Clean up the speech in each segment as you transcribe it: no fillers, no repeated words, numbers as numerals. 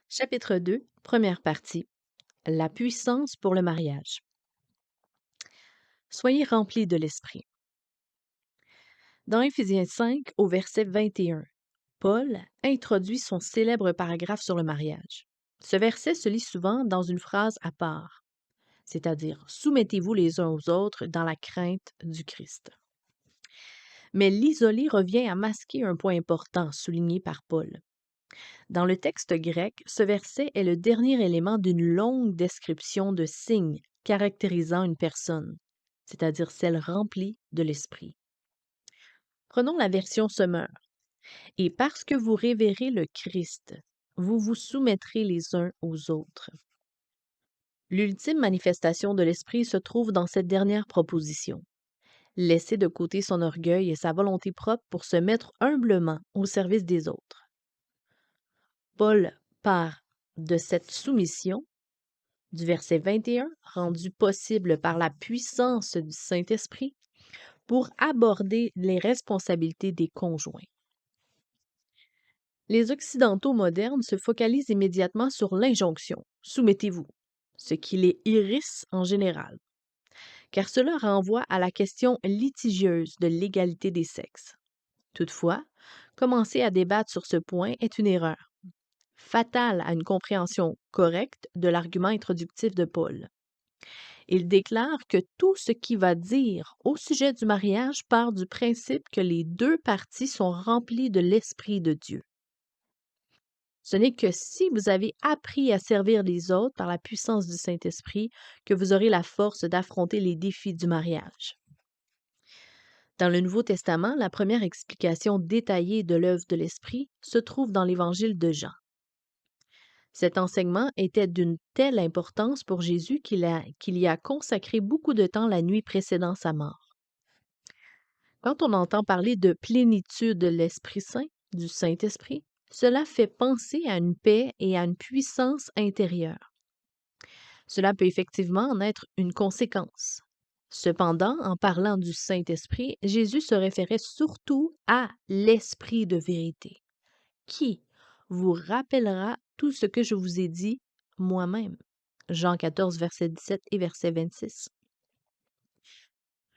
Chapitre 2, première partie. La puissance pour le mariage. Soyez remplis de l'Esprit. Dans Éphésiens 5, au verset 21, Paul introduit son célèbre paragraphe sur le mariage. Ce verset se lit souvent dans une phrase à part, c'est-à-dire soumettez-vous les uns aux autres dans la crainte du Christ. Mais l'isoler revient à masquer un point important souligné par Paul. Dans le texte grec, ce verset est le dernier élément d'une longue description de signes caractérisant une personne, c'est-à-dire celle remplie de l'Esprit. Prenons la version Semeur. Et parce que vous révérez le Christ, vous vous soumettrez les uns aux autres. L'ultime manifestation de l'Esprit se trouve dans cette dernière proposition. Laisser de côté son orgueil et sa volonté propre pour se mettre humblement au service des autres. Paul part de cette soumission du verset 21, rendu possible par la puissance du Saint-Esprit, pour aborder les responsabilités des conjoints. Les Occidentaux modernes se focalisent immédiatement sur l'injonction « soumettez-vous », ce qui les hérisse en général, car cela renvoie à la question litigieuse de l'égalité des sexes. Toutefois, commencer à débattre sur ce point est une erreur, fatale à une compréhension correcte de l'argument introductif de Paul. Il déclare que tout ce qu'il va dire au sujet du mariage part du principe que les deux parties sont remplies de l'Esprit de Dieu. Ce n'est que si vous avez appris à servir les autres par la puissance du Saint-Esprit que vous aurez la force d'affronter les défis du mariage. Dans le Nouveau Testament, la première explication détaillée de l'œuvre de l'Esprit se trouve dans l'Évangile de Jean. Cet enseignement était d'une telle importance pour Jésus qu'il y a consacré beaucoup de temps la nuit précédant sa mort. Quand on entend parler de plénitude de l'Esprit Saint, du Saint-Esprit, cela fait penser à une paix et à une puissance intérieure. Cela peut effectivement en être une conséquence. Cependant, en parlant du Saint-Esprit, Jésus se référait surtout à l'Esprit de vérité, qui vous rappellera tout ce que je vous ai dit moi-même. Jean 14, verset 17 et verset 26.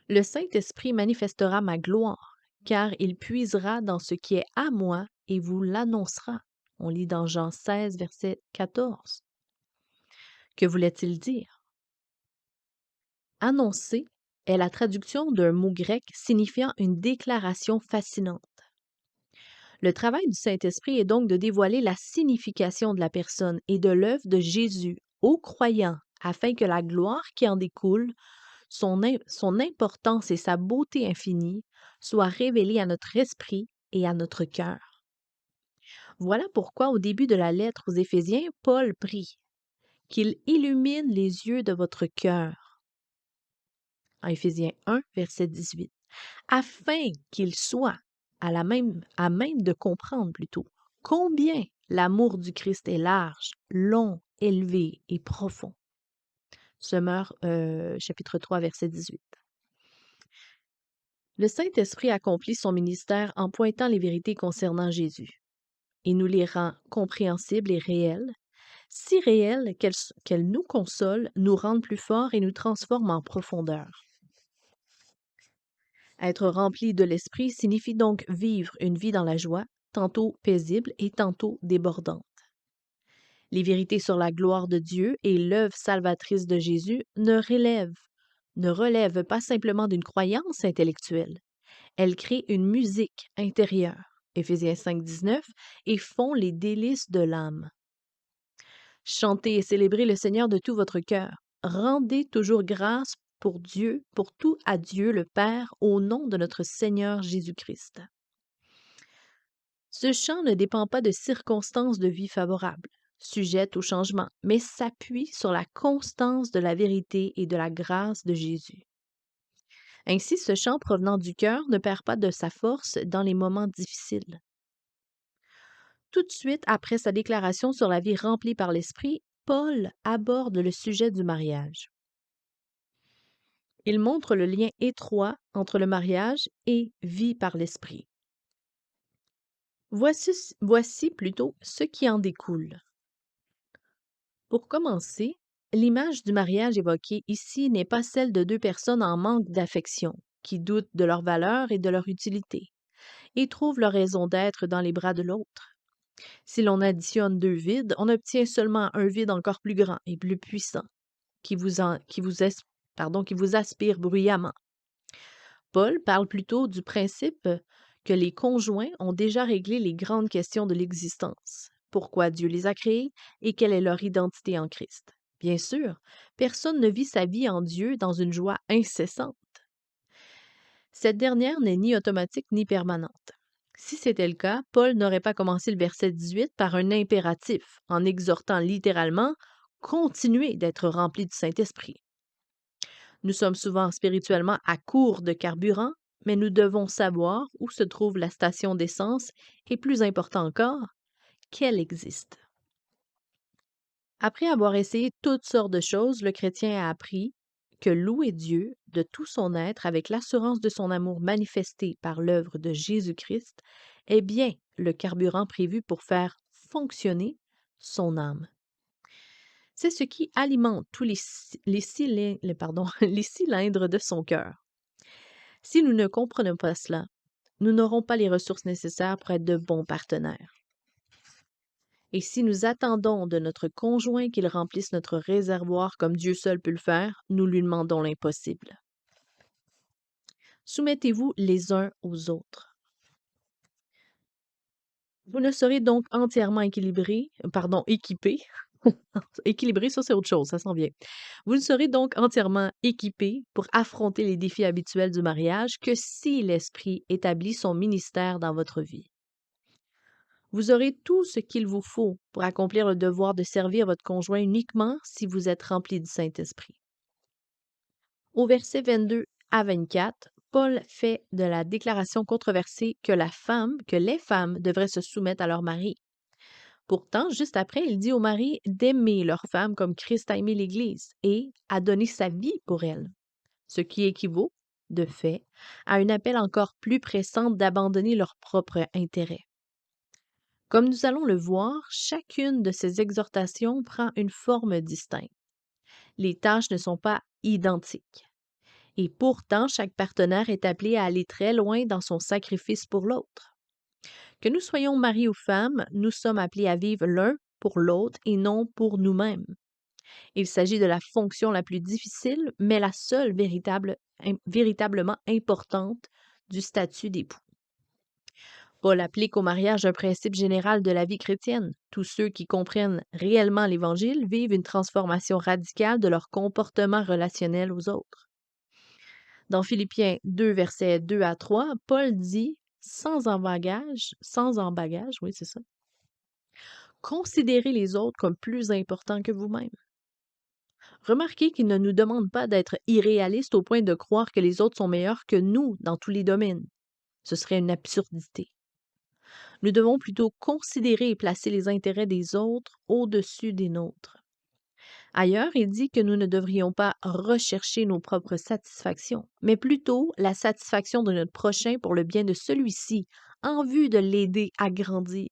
Le Saint-Esprit manifestera ma gloire, car il puisera dans ce qui est à moi et vous l'annoncera. On lit dans Jean 16, verset 14. Que voulait-il dire? Annoncer est la traduction d'un mot grec signifiant une déclaration fascinante. Le travail du Saint-Esprit est donc de dévoiler la signification de la personne et de l'œuvre de Jésus aux croyants, afin que la gloire qui en découle, son importance et sa beauté infinie soient révélées à notre esprit et à notre cœur. Voilà pourquoi au début de la lettre aux Éphésiens, Paul prie qu'il illumine les yeux de votre cœur. En Éphésiens 1, verset 18. Afin qu'il soit à même de comprendre plutôt combien l'amour du Christ est large, long, élevé et profond. Semeur, chapitre 3, verset 18. Le Saint-Esprit accomplit son ministère en pointant les vérités concernant Jésus. Il nous les rend compréhensibles et réelles, si réelles qu'elles nous consolent, nous rendent plus forts et nous transforment en profondeur. Être rempli de l'Esprit signifie donc vivre une vie dans la joie, tantôt paisible et tantôt débordante. Les vérités sur la gloire de Dieu et l'œuvre salvatrice de Jésus ne relèvent pas simplement d'une croyance intellectuelle. Elles créent une musique intérieure, Éphésiens 5, 19, et font les délices de l'âme. Chantez et célébrez le Seigneur de tout votre cœur. Rendez toujours grâce pour tout à Dieu le Père, au nom de notre Seigneur Jésus-Christ. Ce chant ne dépend pas de circonstances de vie favorables, sujettes au changement, mais s'appuie sur la constance de la vérité et de la grâce de Jésus. Ainsi, ce chant provenant du cœur ne perd pas de sa force dans les moments difficiles. Tout de suite après sa déclaration sur la vie remplie par l'Esprit, Paul aborde le sujet du mariage. Il montre le lien étroit entre le mariage et vie par l'Esprit. Voici plutôt ce qui en découle. Pour commencer, l'image du mariage évoquée ici n'est pas celle de deux personnes en manque d'affection, qui doutent de leurs valeurs et de leur utilité, et trouvent leur raison d'être dans les bras de l'autre. Si l'on additionne deux vides, on obtient seulement un vide encore plus grand et plus puissant, qui vous aspire bruyamment. Paul parle plutôt du principe que les conjoints ont déjà réglé les grandes questions de l'existence. Pourquoi Dieu les a créés et quelle est leur identité en Christ. Bien sûr, personne ne vit sa vie en Dieu dans une joie incessante. Cette dernière n'est ni automatique ni permanente. Si c'était le cas, Paul n'aurait pas commencé le verset 18 par un impératif, en exhortant littéralement continuez d'être remplis du Saint-Esprit. Nous sommes souvent spirituellement à court de carburant, mais nous devons savoir où se trouve la station d'essence et, plus important encore, qu'elle existe. Après avoir essayé toutes sortes de choses, le chrétien a appris que louer Dieu de tout son être avec l'assurance de son amour manifesté par l'œuvre de Jésus-Christ est bien le carburant prévu pour faire fonctionner son âme. C'est ce qui alimente tous les cylindres de son cœur. Si nous ne comprenons pas cela, nous n'aurons pas les ressources nécessaires pour être de bons partenaires. Et si nous attendons de notre conjoint qu'il remplisse notre réservoir comme Dieu seul peut le faire, nous lui demandons l'impossible. Soumettez-vous les uns aux autres. Vous ne serez donc entièrement équipé. Équilibré, ça c'est autre chose, ça s'en vient. Vous ne serez donc entièrement équipé pour affronter les défis habituels du mariage que si l'Esprit établit son ministère dans votre vie. Vous aurez tout ce qu'il vous faut pour accomplir le devoir de servir votre conjoint uniquement si vous êtes rempli du Saint-Esprit. Au verset 22 à 24, Paul fait de la déclaration controversée que les femmes devraient se soumettre à leur mari. Pourtant, juste après, il dit aux maris d'aimer leur femme comme Christ a aimé l'Église et a donné sa vie pour elle, ce qui équivaut, de fait, à un appel encore plus pressant d'abandonner leur propre intérêt. Comme nous allons le voir, chacune de ces exhortations prend une forme distincte. Les tâches ne sont pas identiques. Et pourtant, chaque partenaire est appelé à aller très loin dans son sacrifice pour l'autre. Que nous soyons mari ou femme, nous sommes appelés à vivre l'un pour l'autre et non pour nous-mêmes. Il s'agit de la fonction la plus difficile, mais la seule véritablement importante du statut d'époux. Paul applique au mariage un principe général de la vie chrétienne. Tous ceux qui comprennent réellement l'Évangile vivent une transformation radicale de leur comportement relationnel aux autres. Dans Philippiens 2, versets 2 à 3, Paul dit sans embagage, oui, c'est ça. Considérez les autres comme plus importants que vous-même. Remarquez qu'il ne nous demande pas d'être irréalistes au point de croire que les autres sont meilleurs que nous dans tous les domaines. Ce serait une absurdité. Nous devons plutôt considérer et placer les intérêts des autres au-dessus des nôtres. Ailleurs, il dit que nous ne devrions pas rechercher nos propres satisfactions, mais plutôt la satisfaction de notre prochain pour le bien de celui-ci, en vue de l'aider à grandir.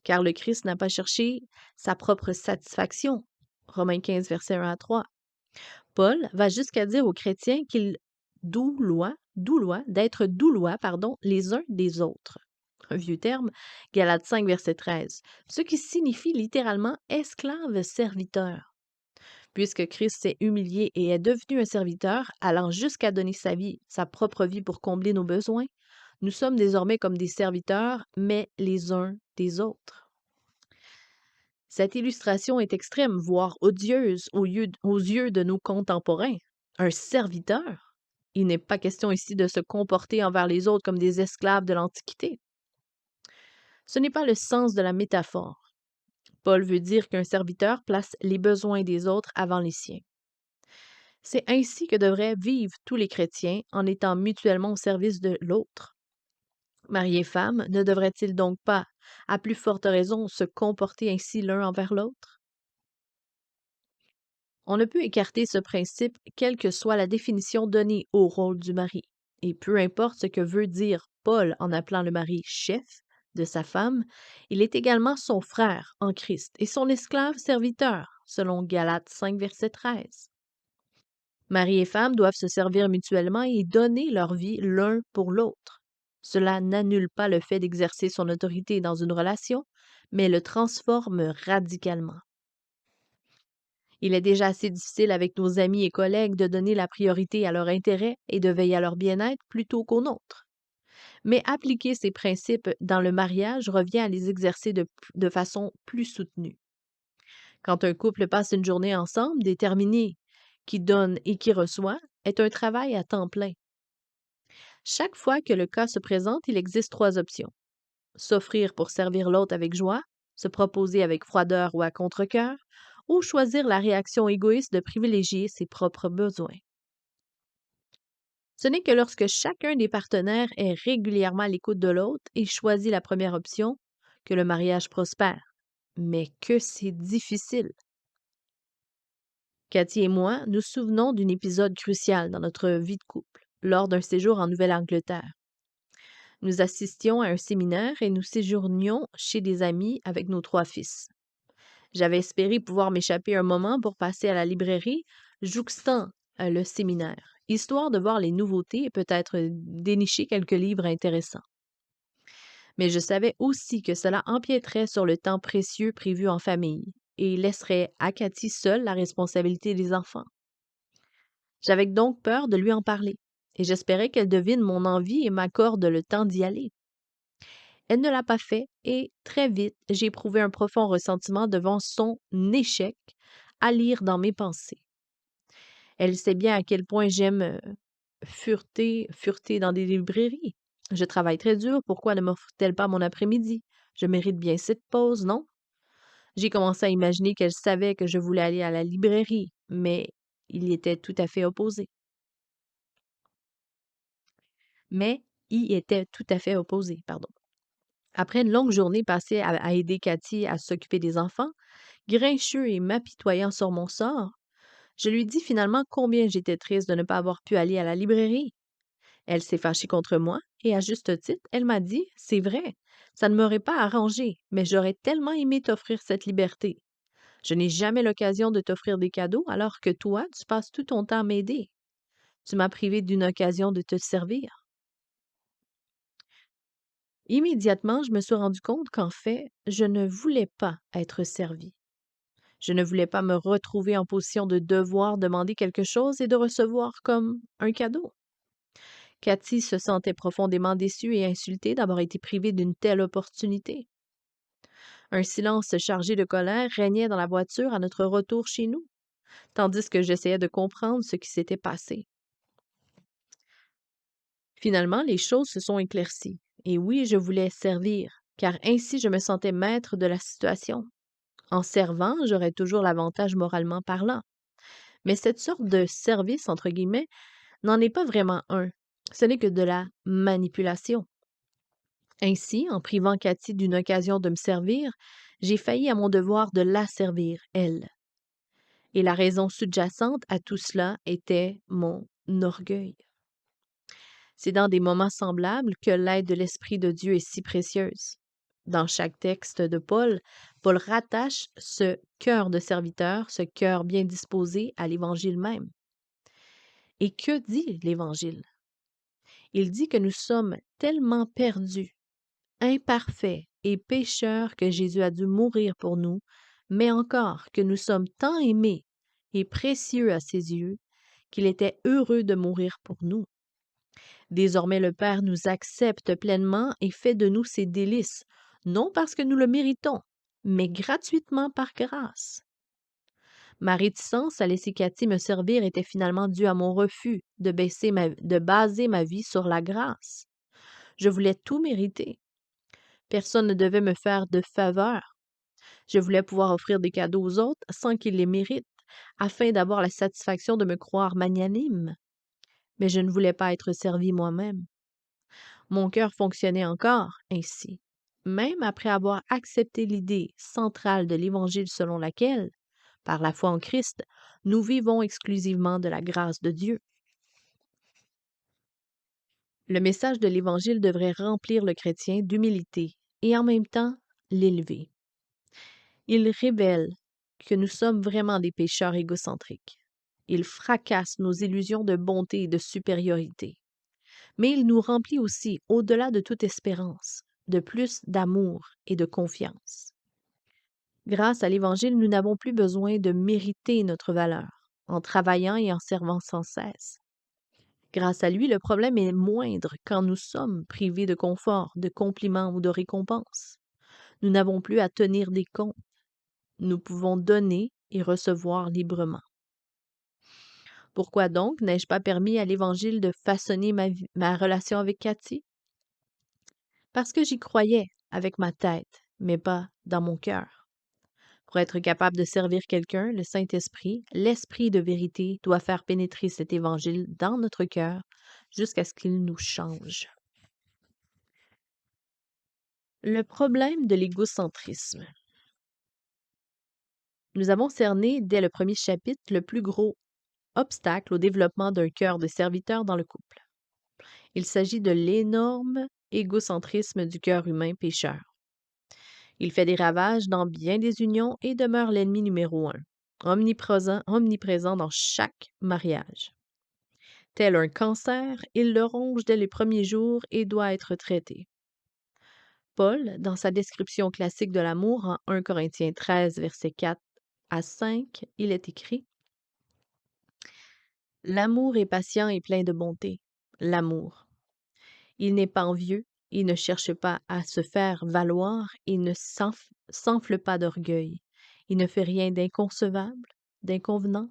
Car le Christ n'a pas cherché sa propre satisfaction. Romains 15, versets 1 à 3. Paul va jusqu'à dire aux chrétiens qu'ils d'être doulois, les uns des autres. Un vieux terme, Galates 5, verset 13, ce qui signifie littéralement esclave serviteur. Puisque Christ s'est humilié et est devenu un serviteur, allant jusqu'à donner sa propre vie pour combler nos besoins, nous sommes désormais comme des serviteurs, mais les uns des autres. Cette illustration est extrême, voire odieuse aux yeux de nos contemporains. Un serviteur? Il n'est pas question ici de se comporter envers les autres comme des esclaves de l'Antiquité. Ce n'est pas le sens de la métaphore. Paul veut dire qu'un serviteur place les besoins des autres avant les siens. C'est ainsi que devraient vivre tous les chrétiens en étant mutuellement au service de l'autre. Mari et femme ne devraient-ils donc pas, à plus forte raison, se comporter ainsi l'un envers l'autre? On ne peut écarter ce principe quelle que soit la définition donnée au rôle du mari. Et peu importe ce que veut dire Paul en appelant le mari chef, de sa femme, il est également son frère en Christ et son esclave serviteur, selon Galates 5, verset 13. Mari et femme doivent se servir mutuellement et donner leur vie l'un pour l'autre. Cela n'annule pas le fait d'exercer son autorité dans une relation, mais le transforme radicalement. Il est déjà assez difficile avec nos amis et collègues de donner la priorité à leur intérêt et de veiller à leur bien-être plutôt qu'au nôtre. Mais appliquer ces principes dans le mariage revient à les exercer de façon plus soutenue. Quand un couple passe une journée ensemble, déterminé qui donne et qui reçoit, est un travail à temps plein. Chaque fois que le cas se présente, il existe trois options. S'offrir pour servir l'autre avec joie, se proposer avec froideur ou à contre-cœur, ou choisir la réaction égoïste de privilégier ses propres besoins. Ce n'est que lorsque chacun des partenaires est régulièrement à l'écoute de l'autre et choisit la première option que le mariage prospère. Mais que c'est difficile. Cathy et moi nous souvenons d'un épisode crucial dans notre vie de couple, lors d'un séjour en Nouvelle-Angleterre. Nous assistions à un séminaire et nous séjournions chez des amis avec nos trois fils. J'avais espéré pouvoir m'échapper un moment pour passer à la librairie, jouxtant le séminaire, histoire de voir les nouveautés et peut-être dénicher quelques livres intéressants. Mais je savais aussi que cela empiéterait sur le temps précieux prévu en famille et laisserait à Cathy seule la responsabilité des enfants. J'avais donc peur de lui en parler, et j'espérais qu'elle devine mon envie et m'accorde le temps d'y aller. Elle ne l'a pas fait et, très vite, j'ai éprouvé un profond ressentiment devant son échec à lire dans mes pensées. Elle sait bien à quel point j'aime fureter dans des librairies. Je travaille très dur, pourquoi ne m'offre-t-elle pas mon après-midi? Je mérite bien cette pause, non? J'ai commencé à imaginer qu'elle savait que je voulais aller à la librairie, mais il y était tout à fait opposé. Pardon. Après une longue journée passée à aider Cathy à s'occuper des enfants, grincheux et m'apitoyant sur mon sort, je lui dis finalement combien j'étais triste de ne pas avoir pu aller à la librairie. Elle s'est fâchée contre moi et à juste titre, elle m'a dit: «C'est vrai, ça ne m'aurait pas arrangé, mais j'aurais tellement aimé t'offrir cette liberté. Je n'ai jamais l'occasion de t'offrir des cadeaux alors que toi, tu passes tout ton temps à m'aider. Tu m'as privé d'une occasion de te servir.» Immédiatement, je me suis rendu compte qu'en fait, je ne voulais pas être servie. Je ne voulais pas me retrouver en position de devoir demander quelque chose et de recevoir comme un cadeau. Cathy se sentait profondément déçue et insultée d'avoir été privée d'une telle opportunité. Un silence chargé de colère régnait dans la voiture à notre retour chez nous, tandis que j'essayais de comprendre ce qui s'était passé. Finalement, les choses se sont éclaircies. Et oui, je voulais servir, car ainsi je me sentais maître de la situation. En servant, j'aurais toujours l'avantage moralement parlant. Mais cette sorte de service, entre guillemets, n'en est pas vraiment un. Ce n'est que de la manipulation. Ainsi, en privant Cathy d'une occasion de me servir, j'ai failli à mon devoir de la servir, elle. Et la raison sous-jacente à tout cela était mon orgueil. C'est dans des moments semblables que l'aide de l'Esprit de Dieu est si précieuse. Dans chaque texte de Paul, Paul rattache ce cœur de serviteur, ce cœur bien disposé à l'Évangile même. Et que dit l'Évangile? Il dit que nous sommes tellement perdus, imparfaits et pécheurs que Jésus a dû mourir pour nous, mais encore que nous sommes tant aimés et précieux à ses yeux qu'il était heureux de mourir pour nous. Désormais le Père nous accepte pleinement et fait de nous ses délices, non parce que nous le méritons, mais gratuitement par grâce. Ma réticence à laisser Cathy me servir était finalement due à mon refus de baser ma vie sur la grâce. Je voulais tout mériter. Personne ne devait me faire de faveur. Je voulais pouvoir offrir des cadeaux aux autres sans qu'ils les méritent, afin d'avoir la satisfaction de me croire magnanime. Mais je ne voulais pas être servie moi-même. Mon cœur fonctionnait encore ainsi, même après avoir accepté l'idée centrale de l'Évangile selon laquelle, par la foi en Christ, nous vivons exclusivement de la grâce de Dieu. Le message de l'Évangile devrait remplir le chrétien d'humilité, et en même temps l'élever. Il révèle que nous sommes vraiment des pécheurs égocentriques. Il fracasse nos illusions de bonté et de supériorité. Mais il nous remplit aussi, au-delà de toute espérance, de plus d'amour et de confiance. Grâce à l'Évangile, nous n'avons plus besoin de mériter notre valeur en travaillant et en servant sans cesse. Grâce à lui, le problème est moindre quand nous sommes privés de confort, de compliments ou de récompenses. Nous n'avons plus à tenir des comptes. Nous pouvons donner et recevoir librement. Pourquoi donc n'ai-je pas permis à l'Évangile de façonner ma relation avec Cathy? Parce que j'y croyais avec ma tête, mais pas dans mon cœur. Pour être capable de servir quelqu'un, le Saint-Esprit, l'Esprit de vérité, doit faire pénétrer cet Évangile dans notre cœur jusqu'à ce qu'il nous change. Le problème de l'égocentrisme. Nous avons cerné dès le premier chapitre le plus gros obstacle au développement d'un cœur de serviteur dans le couple. Il s'agit de l'énorme égocentrisme du cœur humain pécheur. Il fait des ravages dans bien des unions et demeure l'ennemi numéro un, omniprésent dans chaque mariage. Tel un cancer, il le ronge dès les premiers jours et doit être traité. Paul, dans sa description classique de l'amour en 1 Corinthiens 13, versets 4 à 5, il est écrit: « L'amour est patient et plein de bonté. L'amour. Il n'est pas envieux, il ne cherche pas à se faire valoir, il ne s'enfle pas d'orgueil. Il ne fait rien d'inconcevable, d'inconvenant.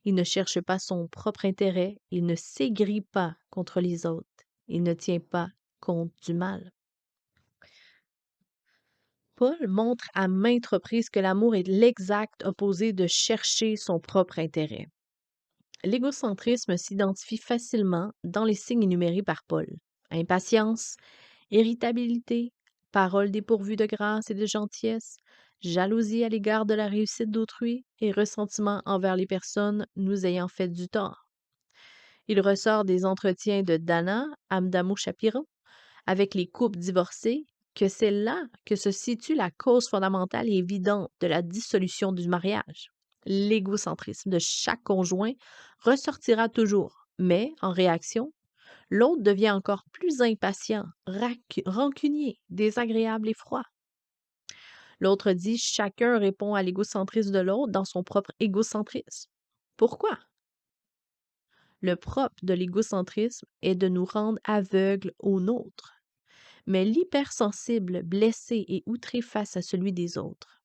Il ne cherche pas son propre intérêt, il ne s'aigrit pas contre les autres, il ne tient pas compte du mal. » Paul montre à maintes reprises que l'amour est l'exact opposé de chercher son propre intérêt. L'égocentrisme s'identifie facilement dans les signes énumérés par Paul. Impatience, irritabilité, paroles dépourvues de grâce et de gentillesse, jalousie à l'égard de la réussite d'autrui et ressentiment envers les personnes nous ayant fait du tort. Il ressort des entretiens de Dana Adamo Shapiro avec les couples divorcés que c'est là que se situe la cause fondamentale et évidente de la dissolution du mariage. L'égocentrisme de chaque conjoint ressortira toujours, mais en réaction, l'autre devient encore plus impatient, rancunier, désagréable et froid. L'autre dit chacun répond à l'égocentrisme de l'autre dans son propre égocentrisme. Pourquoi? Le propre de l'égocentrisme est de nous rendre aveugles au nôtre, mais l'hypersensible, blessé et outré face à celui des autres.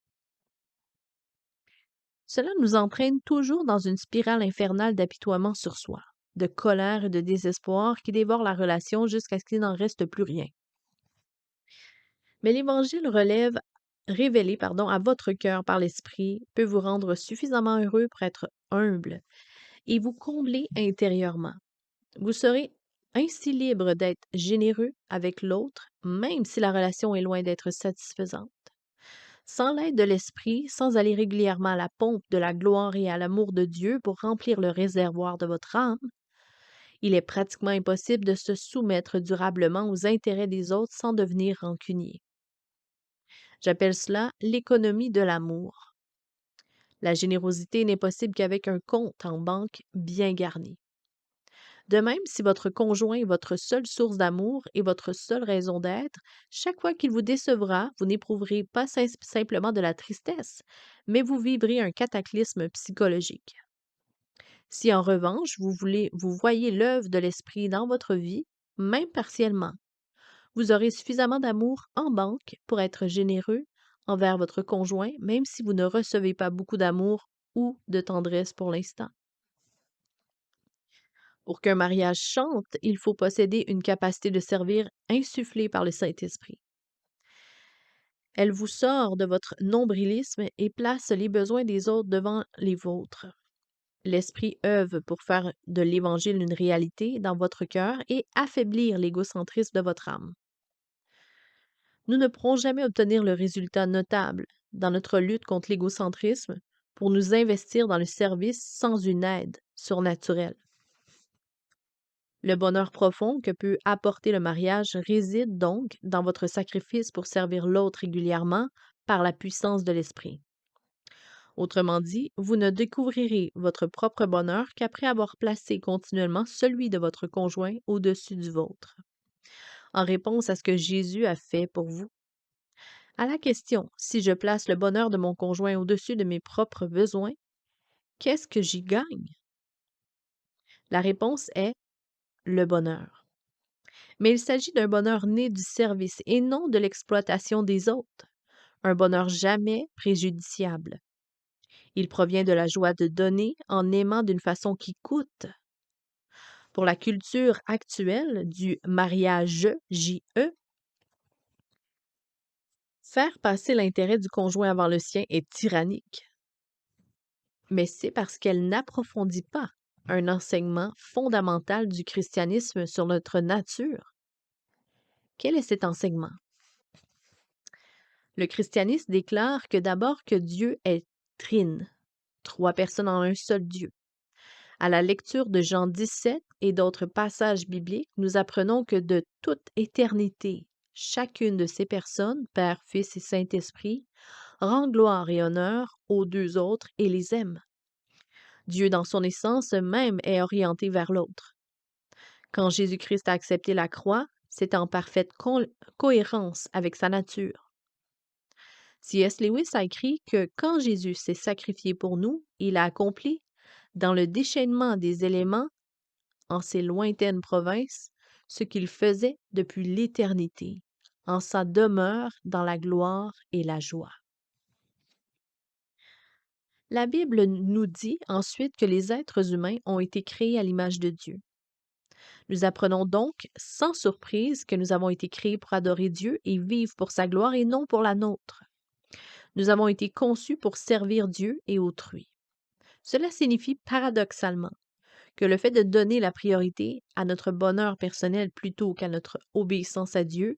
Cela nous entraîne toujours dans une spirale infernale d'apitoiement sur soi, de colère et de désespoir qui dévore la relation jusqu'à ce qu'il n'en reste plus rien. Mais l'Évangile révélé à votre cœur par l'Esprit, peut vous rendre suffisamment heureux pour être humble et vous combler intérieurement. Vous serez ainsi libre d'être généreux avec l'autre, même si la relation est loin d'être satisfaisante. Sans l'aide de l'Esprit, sans aller régulièrement à la pompe de la gloire et à l'amour de Dieu pour remplir le réservoir de votre âme, il est pratiquement impossible de se soumettre durablement aux intérêts des autres sans devenir rancunier. J'appelle cela l'économie de l'amour. La générosité n'est possible qu'avec un compte en banque bien garni. De même, si votre conjoint est votre seule source d'amour et votre seule raison d'être, chaque fois qu'il vous décevra, vous n'éprouverez pas simplement de la tristesse, mais vous vivrez un cataclysme psychologique. Si en revanche, vous voyez l'œuvre de l'Esprit dans votre vie, même partiellement, vous aurez suffisamment d'amour en banque pour être généreux envers votre conjoint, même si vous ne recevez pas beaucoup d'amour ou de tendresse pour l'instant. Pour qu'un mariage chante, il faut posséder une capacité de servir insufflée par le Saint-Esprit. Elle vous sort de votre nombrilisme et place les besoins des autres devant les vôtres. L'Esprit œuvre pour faire de l'Évangile une réalité dans votre cœur et affaiblir l'égocentrisme de votre âme. Nous ne pourrons jamais obtenir le résultat notable dans notre lutte contre l'égocentrisme pour nous investir dans le service sans une aide surnaturelle. Le bonheur profond que peut apporter le mariage réside donc dans votre sacrifice pour servir l'autre régulièrement par la puissance de l'esprit. Autrement dit, vous ne découvrirez votre propre bonheur qu'après avoir placé continuellement celui de votre conjoint au-dessus du vôtre, en réponse à ce que Jésus a fait pour vous. À la question si je place le bonheur de mon conjoint au-dessus de mes propres besoins, qu'est-ce que j'y gagne? La réponse est le bonheur. Mais il s'agit d'un bonheur né du service et non de l'exploitation des autres, un bonheur jamais préjudiciable. Il provient de la joie de donner en aimant d'une façon qui coûte. Pour la culture actuelle du mariage JE, faire passer l'intérêt du conjoint avant le sien est tyrannique, mais c'est parce qu'elle n'approfondit pas un enseignement fondamental du christianisme sur notre nature. Quel est cet enseignement? Le christianisme déclare que d'abord que Dieu est trine, trois personnes en un seul Dieu. À la lecture de Jean 17 et d'autres passages bibliques, nous apprenons que de toute éternité, chacune de ces personnes, Père, Fils et Saint-Esprit, rend gloire et honneur aux deux autres et les aime. Dieu, dans son essence même, est orienté vers l'autre. Quand Jésus-Christ a accepté la croix, c'est en parfaite cohérence avec sa nature. C.S. Lewis a écrit que quand Jésus s'est sacrifié pour nous, il a accompli, dans le déchaînement des éléments, en ces lointaines provinces, ce qu'il faisait depuis l'éternité, en sa demeure dans la gloire et la joie. La Bible nous dit ensuite que les êtres humains ont été créés à l'image de Dieu. Nous apprenons donc, sans surprise, que nous avons été créés pour adorer Dieu et vivre pour sa gloire et non pour la nôtre. Nous avons été conçus pour servir Dieu et autrui. Cela signifie paradoxalement que le fait de donner la priorité à notre bonheur personnel plutôt qu'à notre obéissance à Dieu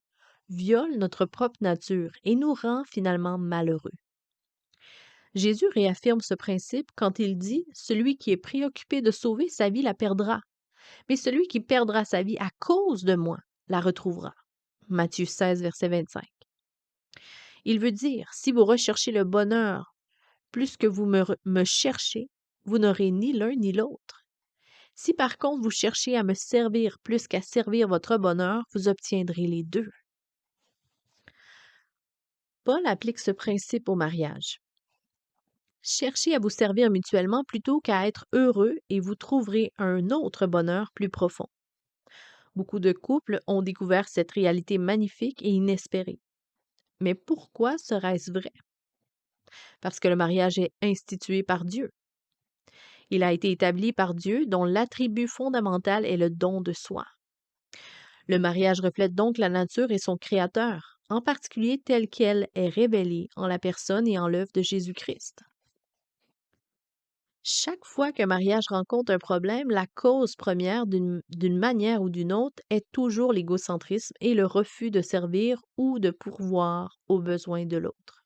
viole notre propre nature et nous rend finalement malheureux. Jésus réaffirme ce principe quand il dit « Celui qui est préoccupé de sauver sa vie la perdra, mais celui qui perdra sa vie à cause de moi la retrouvera. » Matthieu 16, verset 25. Il veut dire, si vous recherchez le bonheur plus que vous me cherchez, vous n'aurez ni l'un ni l'autre. Si par contre vous cherchez à me servir plus qu'à servir votre bonheur, vous obtiendrez les deux. Paul applique ce principe au mariage. Cherchez à vous servir mutuellement plutôt qu'à être heureux et vous trouverez un autre bonheur plus profond. Beaucoup de couples ont découvert cette réalité magnifique et inespérée. Mais pourquoi serait-ce vrai? Parce que le mariage est institué par Dieu. Il a été établi par Dieu dont l'attribut fondamental est le don de soi. Le mariage reflète donc la nature et son créateur, en particulier telle qu'elle est révélée en la personne et en l'œuvre de Jésus-Christ. Chaque fois qu'un mariage rencontre un problème, la cause première, d'une manière ou d'une autre, est toujours l'égocentrisme et le refus de servir ou de pourvoir aux besoins de l'autre.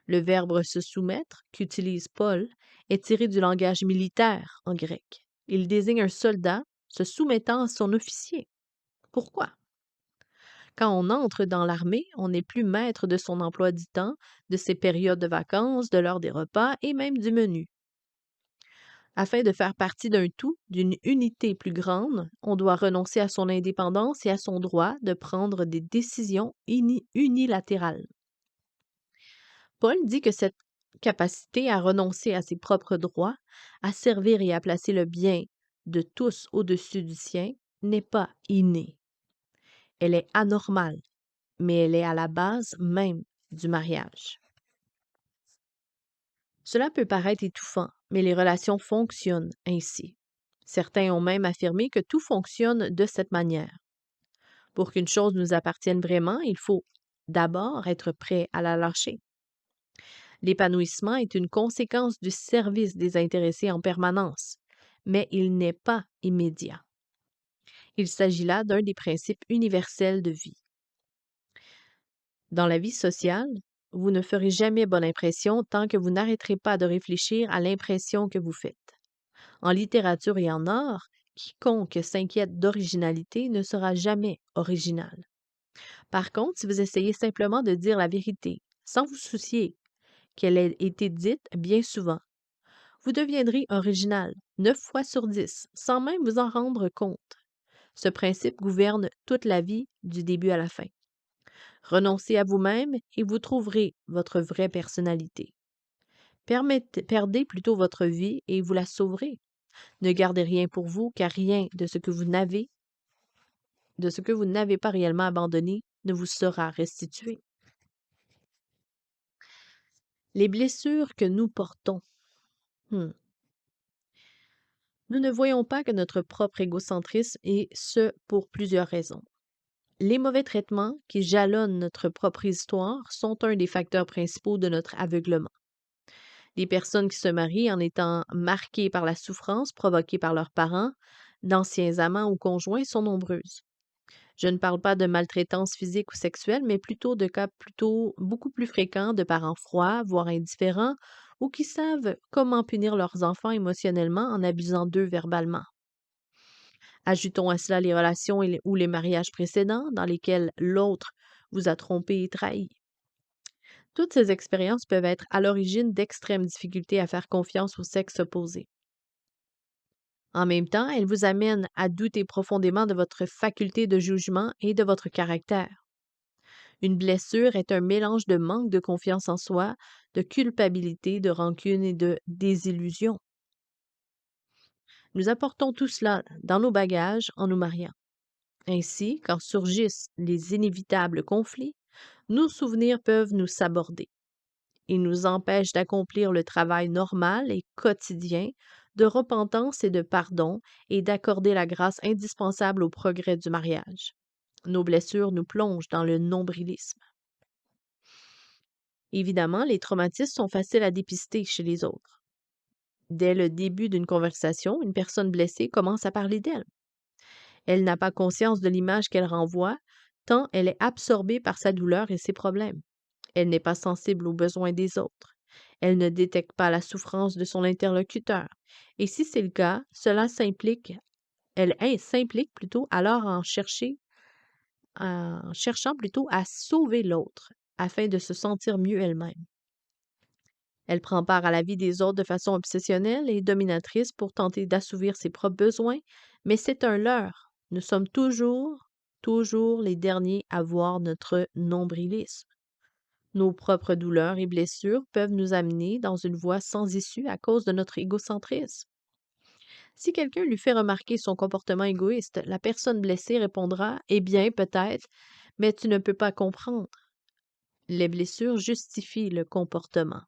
Le verbe se soumettre, qu'utilise Paul, est tiré du langage militaire en grec. Il désigne un soldat se soumettant à son officier. Pourquoi? Quand on entre dans l'armée, on n'est plus maître de son emploi du temps, de ses périodes de vacances, de l'heure des repas et même du menu. Afin de faire partie d'un tout, d'une unité plus grande, on doit renoncer à son indépendance et à son droit de prendre des décisions unilatérales. Paul dit que cette capacité à renoncer à ses propres droits, à servir et à placer le bien de tous au-dessus du sien, n'est pas innée. Elle est anormale, mais elle est à la base même du mariage. Cela peut paraître étouffant, mais les relations fonctionnent ainsi. Certains ont même affirmé que tout fonctionne de cette manière. Pour qu'une chose nous appartienne vraiment, il faut d'abord être prêt à la lâcher. L'épanouissement est une conséquence du service désintéressé en permanence, mais il n'est pas immédiat. Il s'agit là d'un des principes universels de vie. Dans la vie sociale, vous ne ferez jamais bonne impression tant que vous n'arrêterez pas de réfléchir à l'impression que vous faites. En littérature et en art, Quiconque s'inquiète d'originalité ne sera jamais original. Par contre, si vous essayez simplement de dire la vérité, sans vous soucier qu'elle ait été dite bien souvent, vous deviendrez original 9 fois sur 10, sans même vous en rendre compte. Ce principe gouverne toute la vie du début à la fin. Renoncez à vous-même et vous trouverez votre vraie personnalité. Perdez plutôt votre vie et vous la sauverez. Ne gardez rien pour vous, car rien de ce que vous n'avez pas réellement abandonné ne vous sera restitué. Les blessures que nous portons. Hmm. Nous ne voyons pas que notre propre égocentrisme et ce pour plusieurs raisons. Les mauvais traitements qui jalonnent notre propre histoire sont un des facteurs principaux de notre aveuglement. Les personnes qui se marient en étant marquées par la souffrance provoquée par leurs parents, d'anciens amants ou conjoints sont nombreuses. Je ne parle pas de maltraitance physique ou sexuelle, mais plutôt de cas plutôt beaucoup plus fréquents de parents froids, voire indifférents, ou qui savent comment punir leurs enfants émotionnellement en abusant d'eux verbalement. Ajoutons à cela les relations ou les mariages précédents dans lesquels l'autre vous a trompé et trahi. Toutes ces expériences peuvent être à l'origine d'extrêmes difficultés à faire confiance au sexe opposé. En même temps, elles vous amènent à douter profondément de votre faculté de jugement et de votre caractère. Une blessure est un mélange de manque de confiance en soi, de culpabilité, de rancune et de désillusion. Nous apportons tout cela dans nos bagages en nous mariant. Ainsi, quand surgissent les inévitables conflits, nos souvenirs peuvent nous saborder. Ils nous empêchent d'accomplir le travail normal et quotidien de repentance et de pardon et d'accorder la grâce indispensable au progrès du mariage. Nos blessures nous plongent dans le nombrilisme. Évidemment, les traumatismes sont faciles à dépister chez les autres. Dès le début d'une conversation, une personne blessée commence à parler d'elle. Elle n'a pas conscience de l'image qu'elle renvoie, tant elle est absorbée par sa douleur et ses problèmes. Elle n'est pas sensible aux besoins des autres. Elle ne détecte pas la souffrance de son interlocuteur. Et si c'est le cas, elle s'implique plutôt alors en cherchant plutôt à sauver l'autre, afin de se sentir mieux elle-même. Elle prend part à la vie des autres de façon obsessionnelle et dominatrice pour tenter d'assouvir ses propres besoins, mais c'est un leurre. Nous sommes toujours les derniers à voir notre nombrilisme. Nos propres douleurs et blessures peuvent nous amener dans une voie sans issue à cause de notre égocentrisme. Si quelqu'un lui fait remarquer son comportement égoïste, la personne blessée répondra: Eh bien, peut-être, mais tu ne peux pas comprendre. Les blessures justifient le comportement.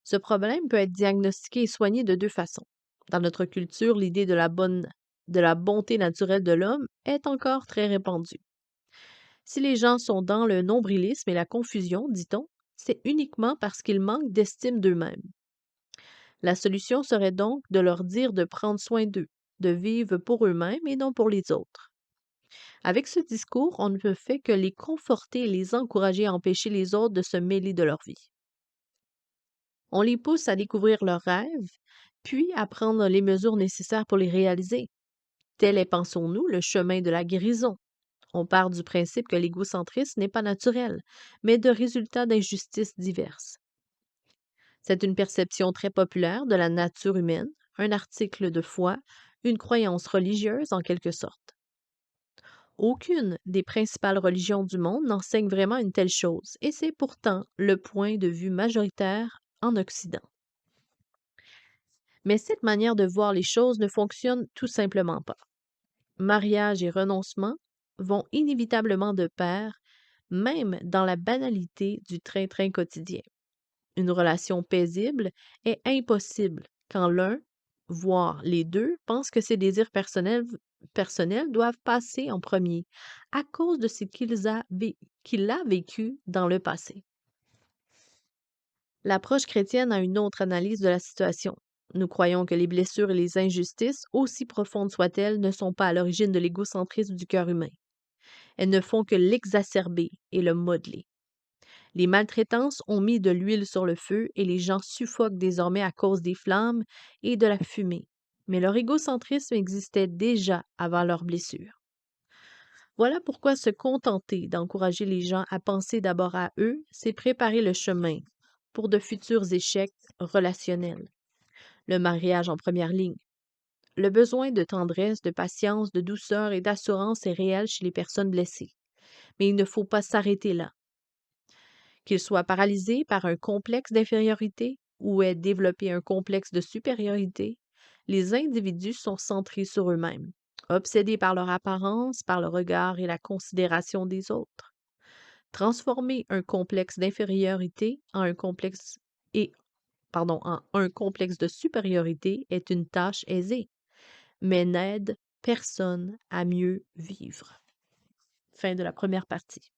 Ce problème peut être diagnostiqué et soigné de deux façons. Dans notre culture, l'idée de la bonté naturelle de l'homme est encore très répandue. Si les gens sont dans le nombrilisme et la confusion, dit-on, c'est uniquement parce qu'ils manquent d'estime d'eux-mêmes. La solution serait donc de leur dire de prendre soin d'eux, de vivre pour eux-mêmes et non pour les autres. Avec ce discours, on ne peut fait que les conforter et les encourager à empêcher les autres de se mêler de leur vie. On les pousse à découvrir leurs rêves, puis à prendre les mesures nécessaires pour les réaliser. Tel est, pensons-nous, le chemin de la guérison. On part du principe que l'égocentrisme n'est pas naturel, mais de résultats d'injustices diverses. C'est une perception très populaire de la nature humaine, un article de foi, une croyance religieuse en quelque sorte. Aucune des principales religions du monde n'enseigne vraiment une telle chose, et c'est pourtant le point de vue majoritaire en Occident. Mais cette manière de voir les choses ne fonctionne tout simplement pas. Mariage et renoncement vont inévitablement de pair, même dans la banalité du train-train quotidien. Une relation paisible est impossible quand l'un, voire les deux, pensent que ses désirs personnels doivent passer en premier à cause de ce qu'il a vécu dans le passé. L'approche chrétienne a une autre analyse de la situation. Nous croyons que les blessures et les injustices, aussi profondes soient-elles, ne sont pas à l'origine de l'égocentrisme du cœur humain. Elles ne font que l'exacerber et le modeler. Les maltraitances ont mis de l'huile sur le feu et les gens suffoquent désormais à cause des flammes et de la fumée. mais leur égocentrisme existait déjà avant leur blessure. Voilà pourquoi se contenter d'encourager les gens à penser d'abord à eux, c'est préparer le chemin pour de futurs échecs relationnels. Le mariage en première ligne. Le besoin de tendresse, de patience, de douceur et d'assurance est réel chez les personnes blessées. Mais il ne faut pas s'arrêter là. Qu'ils soient paralysés par un complexe d'infériorité ou aient développé un complexe de supériorité, les individus sont centrés sur eux-mêmes, obsédés par leur apparence, par le regard et la considération des autres. Transformer un complexe d'infériorité en un complexe de supériorité est une tâche aisée, mais n'aide personne à mieux vivre. Fin de la première partie.